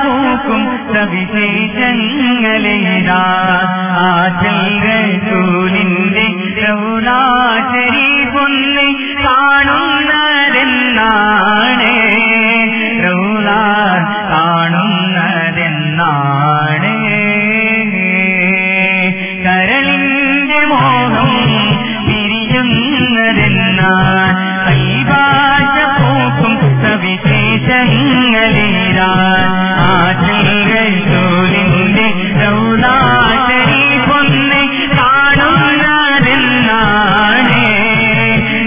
പൂക്കും സവിശേഷങ്ങളേതാ ആറ്റൽ റസൂലിന്റെ റൗള ശരീഫൊന്ന് കാണുന്നതെന്നാണ് റൗള കാണുന്നതെന്നാണ് കരളിന്റെ മോഹം പിരിയുന്നതെന്നാണ് കൈഭാഷ പൂക്കും സവിശേഷങ്ങളേതാ ആറ്റൽ റസൂലിന്റെ റൗള ശരീഫൊന്ന് കാണുന്നതെന്നാണ്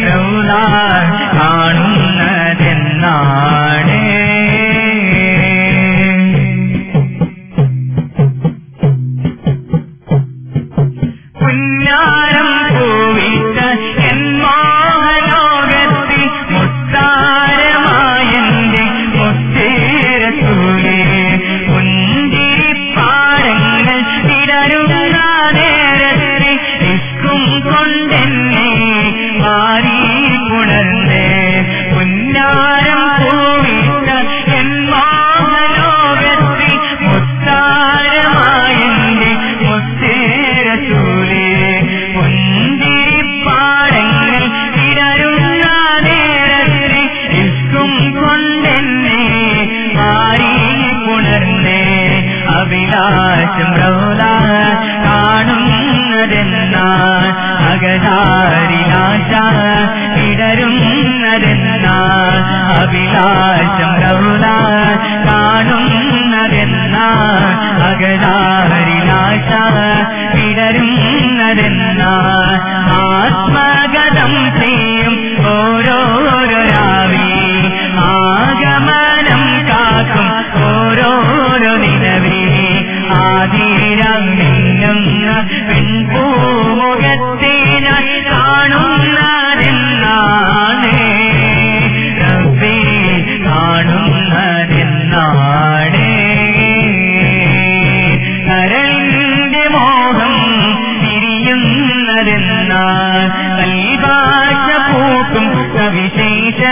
റൗള കാണുന്നതെന്നാണ് പുന്നാരം പൂവിട്ട എൻ മോഹലോകത്തിൽ മുത്താരമായന്റെ മുത്തേരസൂലേ പുഞ്ചിരിപ്പാടങ്ങൾ തിരരുന്ന നേരത്തെ ഇഷ്കും കൊണ്ടെന്നെ മാറി പുണർന്നേ പുന്നാരം പൂവിട്ട എൻ മോഹലോകത്തിൽ മുത്താരമായന്റെ മുത്തേരസൂലേ പുഞ്ചിരിപ്പാടങ്ങൾ തിരരുന്ന നേരത്തെ ഇഷ്കും കൊണ്ടെന്നെ മാറി പുണർന്നേ അഭിലാഷം റൗള കാണുന്നതെന്നാ അകതാരിലാശ ഇടരുന്നതെന്നാ അഭിലാഷം റൗള കാണുന്നതെന്നാ അകതാരിലാശ ഇടരുന്നതെന്നാ ആത്മഗതം ചെയ്യും ഓരോരോ രാവി ആഗമനം കാക്കും ഓരോരോ നിലവി ആദിരം മിന്നുന്ന പെൺപൂമുഖത്തെ ഞാൻ കാണുന്നതെന്നാണ് റബ്ബേ കാണുന്നതെന്നാണ് കരളിന്റെ മോഹം തിരിയുന്നതെന്നാണ് കൈഭാഷ പൂക്കും സവിശേഷങ്ങളേതാ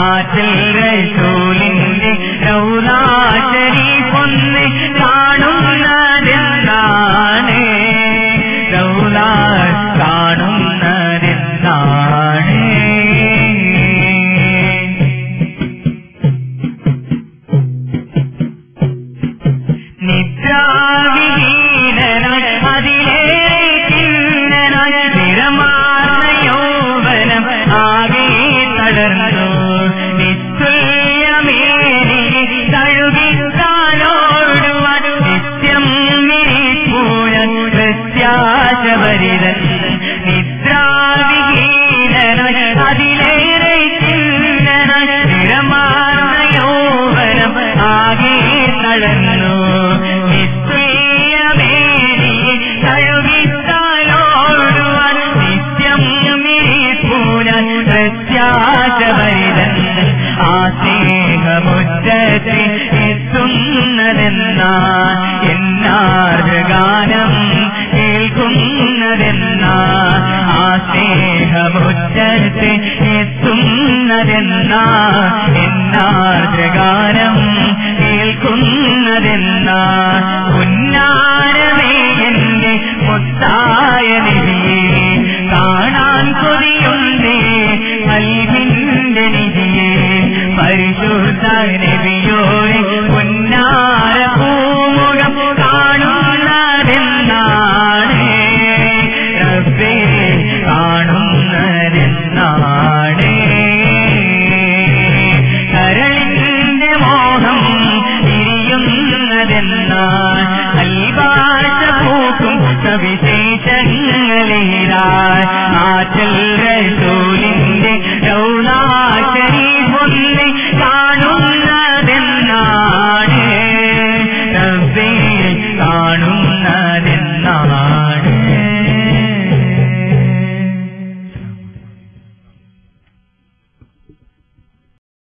ആറ്റൽ റസൂലിന്റെ റൗള ശരീഫൊന്ന് കാണുന്നതെന്നാണ് റൗള കാണുന്നതെന്നാണ് നിദ്രാവിഹീനനായി അതിലേറെ കിന്നനായി നിറമാർന്ന യൗവനം ആകെ തളർന്നു നിസ്തുല്യമേനി തഴുകിത്താനോടുവാൻ നിത്യം വിരിപ്പൂഴൻ പ്രത്യാശഭരിതൻ നിദ്രാവിഹീനനായി അതിലേറെ കിന്നനായി നിറമാർന്ന യൗവനം ആകെ തളർന്നു നിസ്തുല്യമേനി തഴുകിത്താനോടുവാൻ നിത്യം വിരിപ്പൂഴൻ പ്രത്യാശഭരിതൻ ആ സ്നേഹമുറ്റത്തിൽ എത്തുന്നതെന്നാ എന്നാർഗാനം കേൾക്കുന്നതെന്നാ ആ സ്നേഹമുറ്റത്തിൽ എത്തുന്നതെന്നാ എന്നാർഗാനം കേൾക്കുന്നതെന്നാ ഉന്നാരമേ എന്റെ മുത്തായ നിധിയെ കാണാൻ കൊതിയുണ്ടേ കൽവിന്റെ നിധിയെ പരിശുദ്ധ നബിയോരെ പൊന്നാര പൂമുഖം കാണുന്നതെന്നാണ് റബ്ബേ കാണുന്നതെന്നാണ് കരളിന്റെ മോഹം തിരിയുന്നതെന്നാണ് കൈഭാഷ പൂക്കും സവിശേഷ